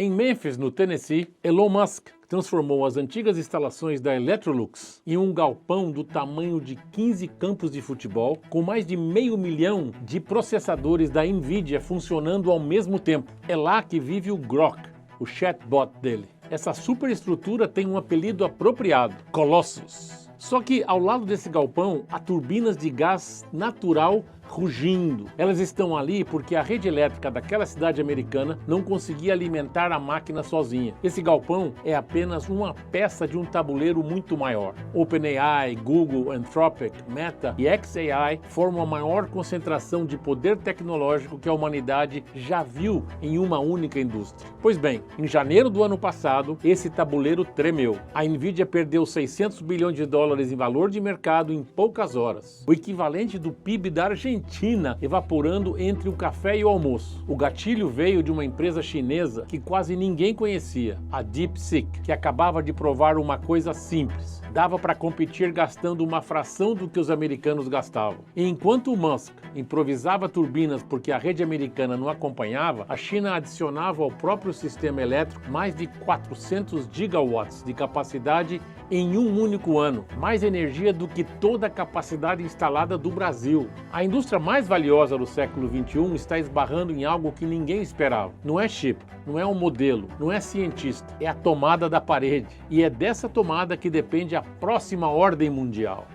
Em Memphis, no Tennessee, Elon Musk transformou as antigas instalações da Electrolux em um galpão do tamanho de 15 campos de futebol, com mais de 500 mil de processadores da NVIDIA funcionando ao mesmo tempo. É lá que vive o Grok, o chatbot dele. Essa superestrutura tem um apelido apropriado, Colossus. Só que ao lado desse galpão há turbinas de gás natural rugindo. Elas estão ali porque a rede elétrica daquela cidade americana não conseguia alimentar a máquina sozinha. Esse galpão é apenas uma peça de um tabuleiro muito maior. OpenAI, Google, Anthropic, Meta e xAI formam a maior concentração de poder tecnológico que a humanidade já viu em uma única indústria. Pois bem, em janeiro do ano passado, esse tabuleiro tremeu. A NVIDIA perdeu 600 bilhões de dólares em valor de mercado em poucas horas, o equivalente do PIB da Argentina evaporando entre o café e o almoço. O gatilho veio de uma empresa chinesa que quase ninguém conhecia, a DeepSeek, que acabava de provar uma coisa simples. Dava para competir gastando uma fração do que os americanos gastavam. E enquanto o Musk improvisava turbinas porque a rede americana não acompanhava, a China adicionava ao próprio sistema elétrico mais de 400 gigawatts de capacidade em um único ano, mais energia do que toda a capacidade instalada do Brasil. A indústria mais valiosa do século XXI está esbarrando em algo que ninguém esperava. Não é chip, não é um modelo, não é cientista, é a tomada da parede. E é dessa tomada que depende a próxima ordem mundial.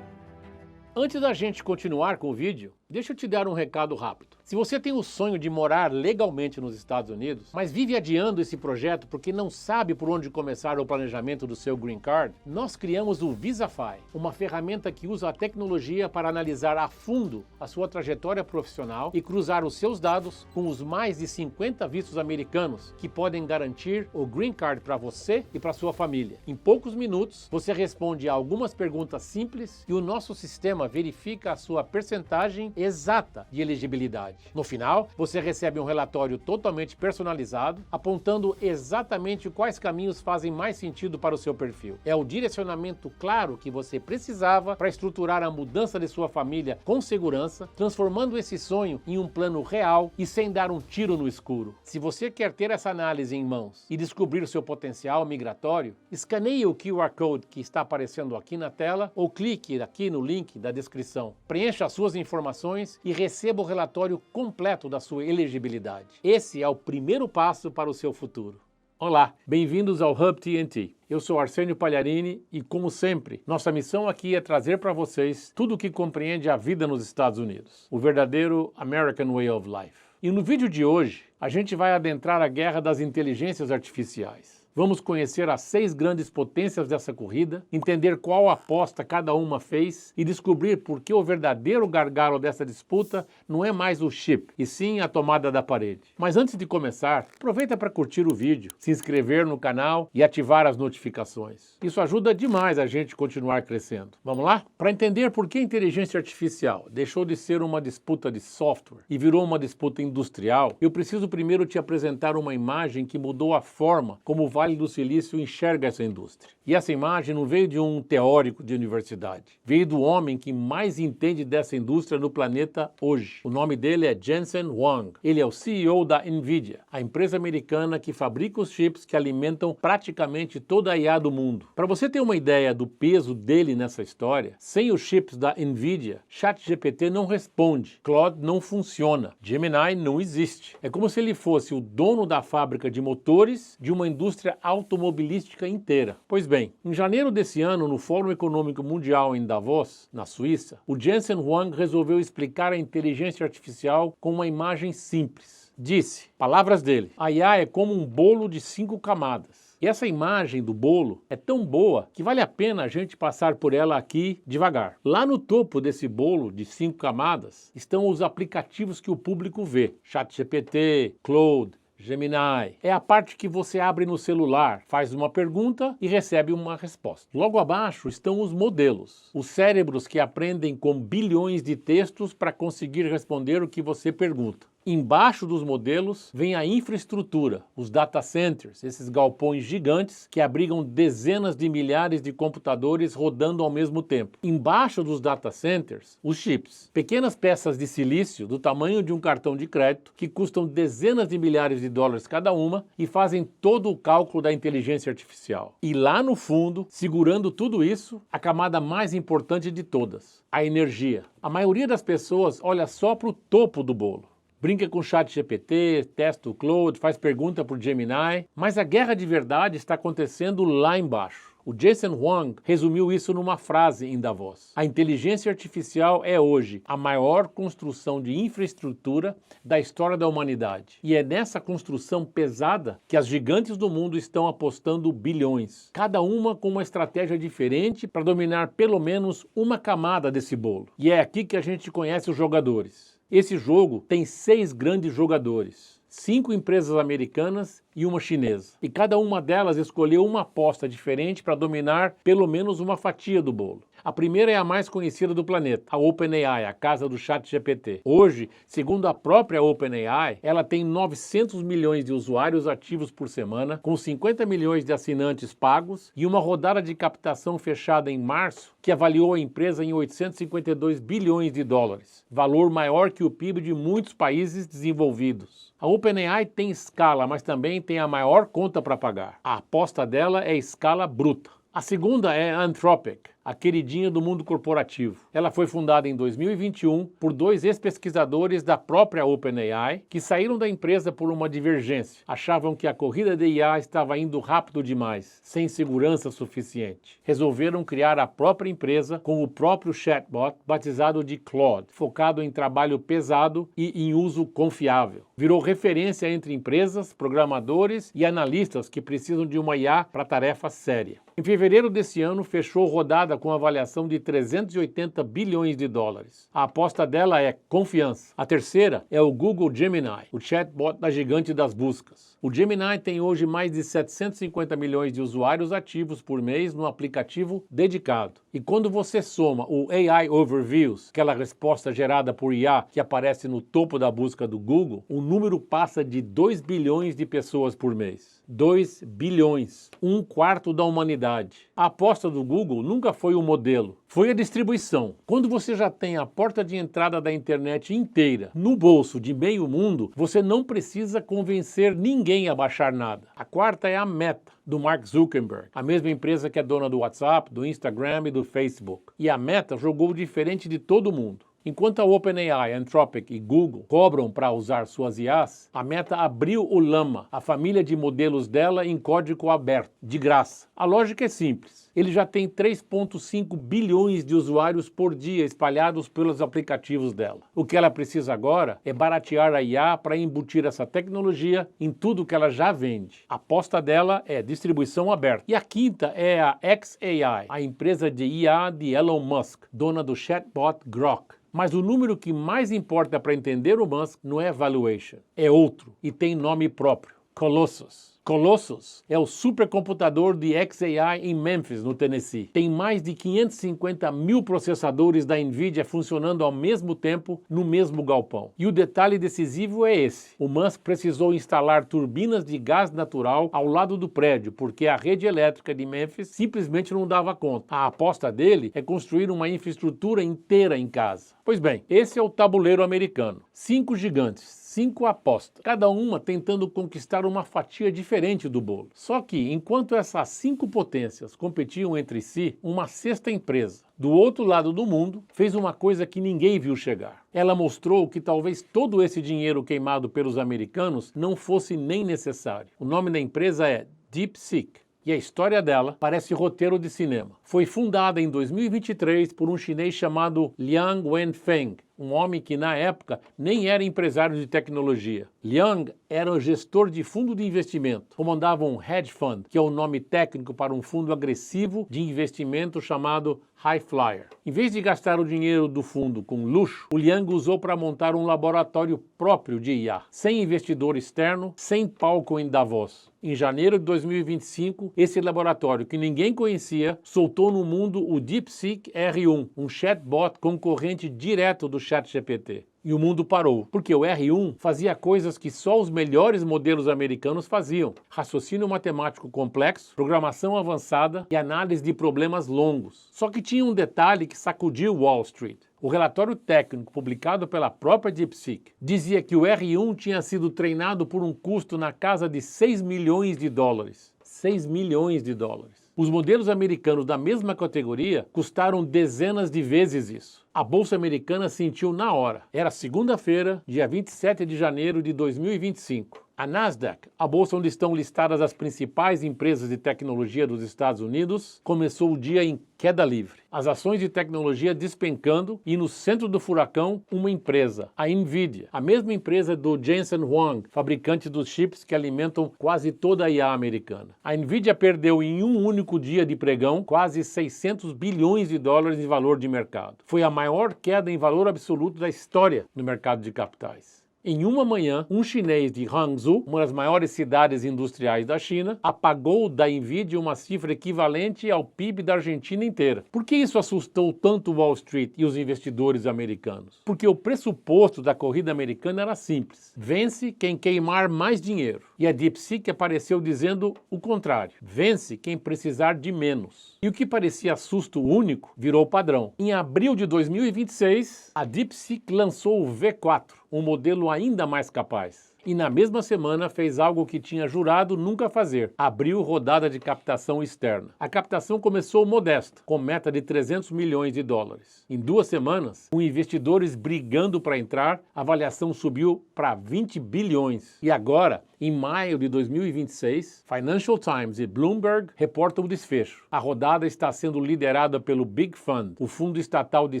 Antes da gente continuar com o vídeo, deixa eu te dar um recado rápido. Se você tem o sonho de morar legalmente nos Estados Unidos, mas vive adiando esse projeto porque não sabe por onde começar o planejamento do seu Green Card, nós criamos o VisaFi, uma ferramenta que usa a tecnologia para analisar a fundo a sua trajetória profissional e cruzar os seus dados com os mais de 50 vistos americanos que podem garantir o Green Card para você e para sua família. Em poucos minutos, você responde a algumas perguntas simples e o nosso sistema verifica a sua percentagem exata de elegibilidade. No final, você recebe um relatório totalmente personalizado, apontando exatamente quais caminhos fazem mais sentido para o seu perfil. É o direcionamento claro que você precisava para estruturar a mudança de sua família com segurança, transformando esse sonho em um plano real e sem dar um tiro no escuro. Se você quer ter essa análise em mãos e descobrir o seu potencial migratório, escaneie o QR Code que está aparecendo aqui na tela ou clique aqui no link da descrição. Preencha as suas informações e receba o relatório completo da sua elegibilidade. Esse é o primeiro passo para o seu futuro. Olá, bem-vindos ao Hub TNT. Eu sou Arsênio Pagliarini e, como sempre, nossa missão aqui é trazer para vocês tudo o que compreende a vida nos Estados Unidos, o verdadeiro American Way of Life. E no vídeo de hoje, a gente vai adentrar a guerra das inteligências artificiais. Vamos conhecer as 6 grandes potências dessa corrida, entender qual aposta cada uma fez e descobrir por que o verdadeiro gargalo dessa disputa não é mais o chip, e sim a tomada da parede. Mas antes de começar, aproveita para curtir o vídeo, se inscrever no canal e ativar as notificações. Isso ajuda demais a gente continuar crescendo. Vamos lá? Para entender por que a inteligência artificial deixou de ser uma disputa de software e virou uma disputa industrial, eu preciso primeiro te apresentar uma imagem que mudou a forma como o Vale do Silício enxerga essa indústria. E essa imagem não veio de um teórico de universidade. Veio do homem que mais entende dessa indústria no planeta hoje. O nome dele é Jensen Huang. Ele é o CEO da NVIDIA, a empresa americana que fabrica os chips que alimentam praticamente toda a IA do mundo. Para você ter uma ideia do peso dele nessa história, sem os chips da NVIDIA, ChatGPT não responde, Claude não funciona, Gemini não existe. É como se ele fosse o dono da fábrica de motores de uma indústria automobilística inteira. Pois bem, em janeiro desse ano, no Fórum Econômico Mundial em Davos, na Suíça, o Jensen Huang resolveu explicar a inteligência artificial com uma imagem simples. Disse, palavras dele, a IA é como um bolo de 5 camadas. E essa imagem do bolo é tão boa que vale a pena a gente passar por ela aqui devagar. Lá no topo desse bolo de 5 camadas estão os aplicativos que o público vê. ChatGPT, Claude, Gemini. É a parte que você abre no celular, faz uma pergunta e recebe uma resposta. Logo abaixo estão os modelos, os cérebros que aprendem com bilhões de textos para conseguir responder o que você pergunta. Embaixo dos modelos vem a infraestrutura, os data centers, esses galpões gigantes que abrigam dezenas de milhares de computadores rodando ao mesmo tempo. Embaixo dos data centers, os chips, pequenas peças de silício do tamanho de um cartão de crédito que custam dezenas de milhares de dólares cada uma e fazem todo o cálculo da inteligência artificial. E lá no fundo, segurando tudo isso, a camada mais importante de todas, a energia. A maioria das pessoas olha só para o topo do bolo. Brinca com o ChatGPT, testa o Claude, faz pergunta para o Gemini, mas a guerra de verdade está acontecendo lá embaixo. O Jensen Huang resumiu isso numa frase em Davos. A inteligência artificial é hoje a maior construção de infraestrutura da história da humanidade. E é nessa construção pesada que as gigantes do mundo estão apostando bilhões, cada uma com uma estratégia diferente para dominar pelo menos uma camada desse bolo. E é aqui que a gente conhece os jogadores. Esse jogo tem 6 grandes jogadores, 5 empresas americanas e uma chinesa. E cada uma delas escolheu uma aposta diferente para dominar pelo menos uma fatia do bolo. A primeira é a mais conhecida do planeta, a OpenAI, a casa do ChatGPT. Hoje, segundo a própria OpenAI, ela tem 900 milhões de usuários ativos por semana, com 50 milhões de assinantes pagos e uma rodada de captação fechada em março que avaliou a empresa em 852 bilhões de dólares, valor maior que o PIB de muitos países desenvolvidos. A OpenAI tem escala, mas também tem a maior conta para pagar. A aposta dela é escala bruta. A segunda é a Anthropic, a queridinha do mundo corporativo. Ela foi fundada em 2021 por 2 ex-pesquisadores da própria OpenAI que saíram da empresa por uma divergência. Achavam que a corrida de IA estava indo rápido demais, sem segurança suficiente. Resolveram criar a própria empresa com o próprio chatbot batizado de Claude, focado em trabalho pesado e em uso confiável. Virou referência entre empresas, programadores e analistas que precisam de uma IA para tarefa séria. Em fevereiro desse ano, fechou rodada com avaliação de 380 bilhões de dólares. A aposta dela é confiança. A terceira é o Google Gemini, o chatbot da gigante das buscas. O Gemini tem hoje mais de 750 milhões de usuários ativos por mês no aplicativo dedicado. E quando você soma o AI Overviews, aquela resposta gerada por IA que aparece no topo da busca do Google, o número passa de 2 bilhões de pessoas por mês. 2 bilhões, 1/4 da humanidade. A aposta do Google nunca foi o modelo, foi a distribuição. Quando você já tem a porta de entrada da internet inteira no bolso de meio mundo, você não precisa convencer ninguém a baixar nada. A quarta é a Meta, do Mark Zuckerberg, a mesma empresa que é dona do WhatsApp, do Instagram e do Facebook. E a Meta jogou diferente de todo mundo. Enquanto a OpenAI, Anthropic e Google cobram para usar suas IAs, a Meta abriu o Llama, a família de modelos dela em código aberto, de graça. A lógica é simples. Ele já tem 3,5 bilhões de usuários por dia espalhados pelos aplicativos dela. O que ela precisa agora é baratear a IA para embutir essa tecnologia em tudo que ela já vende. A aposta dela é distribuição aberta. E a quinta é a xAI, a empresa de IA de Elon Musk, dona do chatbot Grok. Mas o número que mais importa para entender o Musk não é valuation, é outro e tem nome próprio, Colossus. Colossus é o supercomputador de xAI em Memphis, no Tennessee. Tem mais de 550 mil processadores da NVIDIA funcionando ao mesmo tempo no mesmo galpão. E o detalhe decisivo é esse. O Musk precisou instalar turbinas de gás natural ao lado do prédio, porque a rede elétrica de Memphis simplesmente não dava conta. A aposta dele é construir uma infraestrutura inteira em casa. Pois bem, esse é o tabuleiro americano. 5 gigantes. 5 apostas, cada uma tentando conquistar uma fatia diferente do bolo. Só que, enquanto essas 5 potências competiam entre si, uma sexta empresa, do outro lado do mundo, fez uma coisa que ninguém viu chegar. Ela mostrou que talvez todo esse dinheiro queimado pelos americanos não fosse nem necessário. O nome da empresa é DeepSeek. E a história dela parece roteiro de cinema. Foi fundada em 2023 por um chinês chamado Liang Wenfeng, um homem que na época nem era empresário de tecnologia. Liang era o gestor de fundo de investimento, comandava um hedge fund, que é o nome técnico para um fundo agressivo de investimento chamado High Flyer. Em vez de gastar o dinheiro do fundo com luxo, o Liang usou para montar um laboratório próprio de IA, sem investidor externo, sem palco em Davos. Em janeiro de 2025, esse laboratório que ninguém conhecia soltou no mundo o DeepSeek R1, um chatbot concorrente direto do ChatGPT. e o mundo parou, porque o R1 fazia coisas que só os melhores modelos americanos faziam: raciocínio matemático complexo, programação avançada e análise de problemas longos. Só que tinha um detalhe que sacudiu Wall Street. O relatório técnico publicado pela própria DeepSeek dizia que o R1 tinha sido treinado por um custo na casa de 6 milhões de dólares. 6 milhões de dólares. Os modelos americanos da mesma categoria custaram dezenas de vezes isso. A Bolsa Americana sentiu na hora. Era segunda-feira, dia 27 de janeiro de 2025. A Nasdaq, a bolsa onde estão listadas as principais empresas de tecnologia dos Estados Unidos, começou o dia em queda livre. As ações de tecnologia despencando e no centro do furacão, uma empresa, a Nvidia, a mesma empresa do Jensen Huang, fabricante dos chips que alimentam quase toda a IA americana. A Nvidia perdeu em um único dia de pregão quase 600 bilhões de dólares em valor de mercado. Foi a maior queda em valor absoluto da história no mercado de capitais. Em uma manhã, um chinês de Hangzhou, uma das maiores cidades industriais da China, apagou da Nvidia uma cifra equivalente ao PIB da Argentina inteira. Por que isso assustou tanto Wall Street e os investidores americanos? Porque o pressuposto da corrida americana era simples: vence quem queimar mais dinheiro. E a DeepSeek apareceu dizendo o contrário: vence quem precisar de menos. E o que parecia susto único virou padrão. Em abril de 2026, a DeepSeek lançou o V4, um modelo ainda mais capaz. E na mesma semana fez algo que tinha jurado nunca fazer: abriu rodada de captação externa. A captação começou modesta, com meta de 300 milhões de dólares. Em 2 semanas, com investidores brigando para entrar, a avaliação subiu para 20 bilhões. E agora, em maio de 2026, Financial Times e Bloomberg reportam o desfecho. A rodada está sendo liderada pelo Big Fund, o fundo estatal de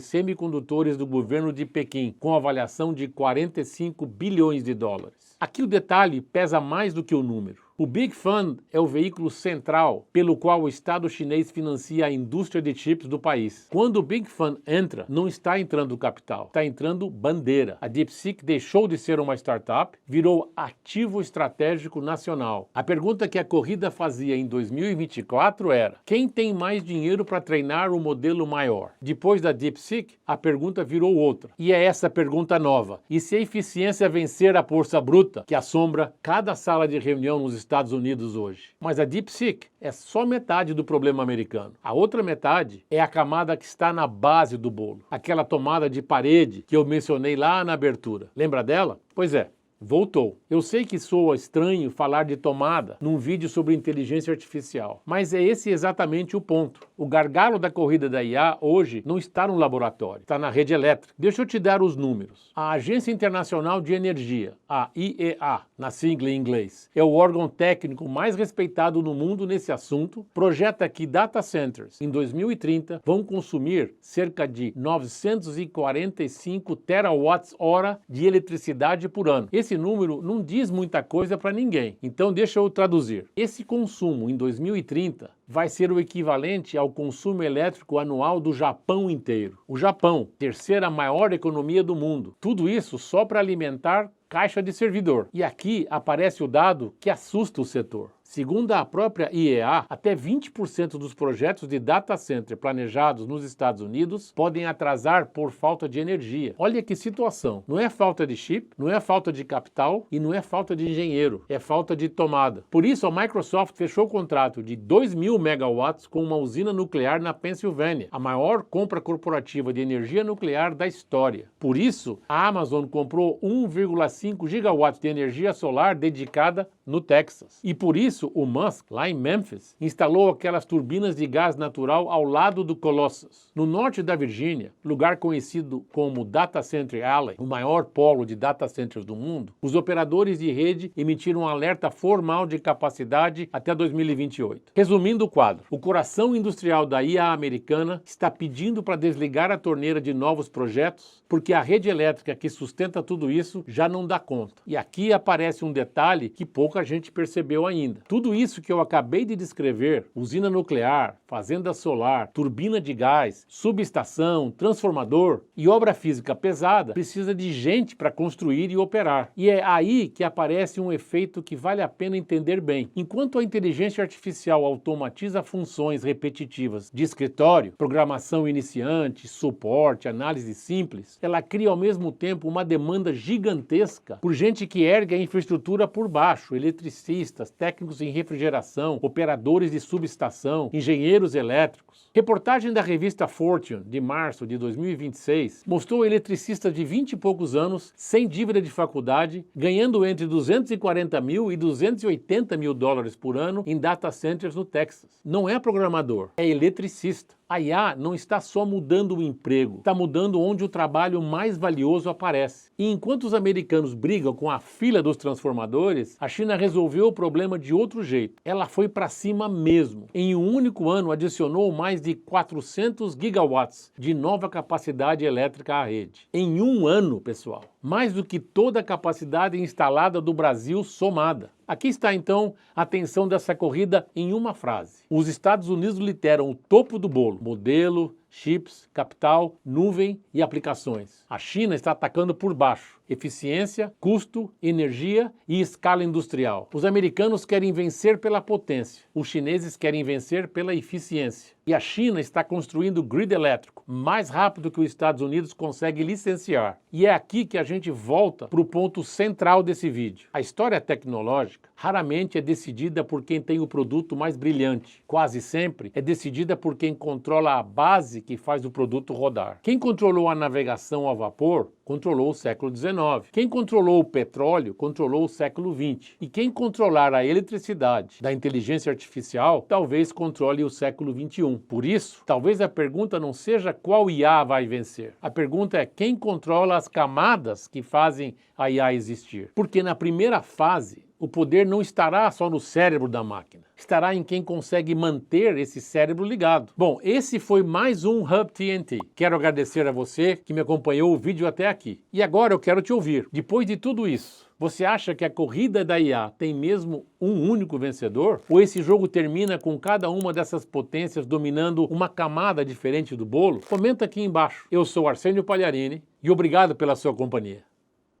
semicondutores do governo de Pequim, com avaliação de 45 bilhões de dólares. Aqui o detalhe pesa mais do que o número. O Big Fund é o veículo central pelo qual o Estado chinês financia a indústria de chips do país. Quando o Big Fund entra, não está entrando capital, está entrando bandeira. A DeepSeek deixou de ser uma startup, virou ativo estratégico nacional. A pergunta que a corrida fazia em 2024 era: quem tem mais dinheiro para treinar o modelo maior? Depois da DeepSeek, a pergunta virou outra. E é essa pergunta nova: e se a eficiência vencer a força bruta que assombra cada sala de reunião nos Estados Unidos hoje? Mas a DeepSeek é só metade do problema americano. A outra metade é a camada que está na base do bolo. Aquela tomada de parede que eu mencionei lá na abertura. Lembra dela? Pois é. Voltou. Eu sei que soa estranho falar de tomada num vídeo sobre inteligência artificial, mas é esse exatamente o ponto. O gargalo da corrida da IA hoje não está no laboratório, está na rede elétrica. Deixa eu te dar os números. A Agência Internacional de Energia, a IEA, na sigla em inglês, é o órgão técnico mais respeitado no mundo nesse assunto, projeta que data centers em 2030 vão consumir cerca de 945 terawatts-hora de eletricidade por ano. Esse número não diz muita coisa para ninguém, então deixa eu traduzir. Esse consumo em 2030 vai ser o equivalente ao consumo elétrico anual do Japão inteiro. O Japão, terceira maior economia do mundo. Tudo isso só para alimentar caixa de servidor. E aqui aparece o dado que assusta o setor. Segundo a própria IEA, até 20% dos projetos de data center planejados nos Estados Unidos podem atrasar por falta de energia. Olha que situação. Não é falta de chip, não é falta de capital e não é falta de engenheiro, é falta de tomada. Por isso, a Microsoft fechou o contrato de 2.000 megawatts com uma usina nuclear na Pensilvânia, a maior compra corporativa de energia nuclear da história. Por isso, a Amazon comprou 1,5 gigawatts de energia solar dedicada no Texas. E por isso, o Musk, lá em Memphis, instalou aquelas turbinas de gás natural ao lado do Colossus. No norte da Virgínia, lugar conhecido como Data Center Alley, o maior polo de data centers do mundo, os operadores de rede emitiram um alerta formal de capacidade até 2028. Resumindo o quadro, o coração industrial da IA americana está pedindo para desligar a torneira de novos projetos, porque a rede elétrica que sustenta tudo isso já não dá conta. E aqui aparece um detalhe que poucas pouca gente percebeu ainda. Tudo isso que eu acabei de descrever, usina nuclear, fazenda solar, turbina de gás, subestação, transformador e obra física pesada, precisa de gente para construir e operar. E é aí que aparece um efeito que vale a pena entender bem. Enquanto a inteligência artificial automatiza funções repetitivas de escritório, programação iniciante, suporte, análise simples, ela cria ao mesmo tempo uma demanda gigantesca por gente que ergue a infraestrutura por baixo, eletricistas, técnicos em refrigeração, operadores de subestação, engenheiros elétricos. Reportagem da revista Fortune, de março de 2026, mostrou eletricistas de 20 e poucos anos, sem dívida de faculdade, ganhando entre 240 mil e 280 mil dólares por ano em data centers no Texas. Não é programador, é eletricista. A IA não está só mudando o emprego, está mudando onde o trabalho mais valioso aparece. E enquanto os americanos brigam com a fila dos transformadores, a China resolveu o problema de outro jeito. Ela foi para cima mesmo. Em um único ano, adicionou mais de 400 gigawatts de nova capacidade elétrica à rede. Em um ano, pessoal. Mais do que toda a capacidade instalada do Brasil somada. Aqui está então a atenção dessa corrida em uma frase. Os Estados Unidos lideram o topo do bolo: modelo, chips, capital, nuvem e aplicações. A China está atacando por baixo: eficiência, custo, energia e escala industrial. Os americanos querem vencer pela potência, os chineses querem vencer pela eficiência. E a China está construindo grid elétrico mais rápido que os Estados Unidos consegue licenciar. E é aqui que a gente volta para o ponto central desse vídeo. A história tecnológica raramente é decidida por quem tem o produto mais brilhante. Quase sempre é decidida por quem controla a base que faz o produto rodar. Quem controlou a navegação a vapor controlou o século XIX. Quem controlou o petróleo controlou o século XX. E quem controlar a eletricidade da inteligência artificial talvez controle o século XXI. Por isso, talvez a pergunta não seja qual IA vai vencer. A pergunta é quem controla as camadas que fazem a IA existir. Porque na primeira fase, o poder não estará só no cérebro da máquina, estará em quem consegue manter esse cérebro ligado. Bom, esse foi mais um Hub TNT. Quero agradecer a você que me acompanhou o vídeo até aqui. E agora eu quero te ouvir. Depois de tudo isso, você acha que a corrida da IA tem mesmo um único vencedor? Ou esse jogo termina com cada uma dessas potências dominando uma camada diferente do bolo? Comenta aqui embaixo. Eu sou Arsênio Pagliarini e obrigado pela sua companhia.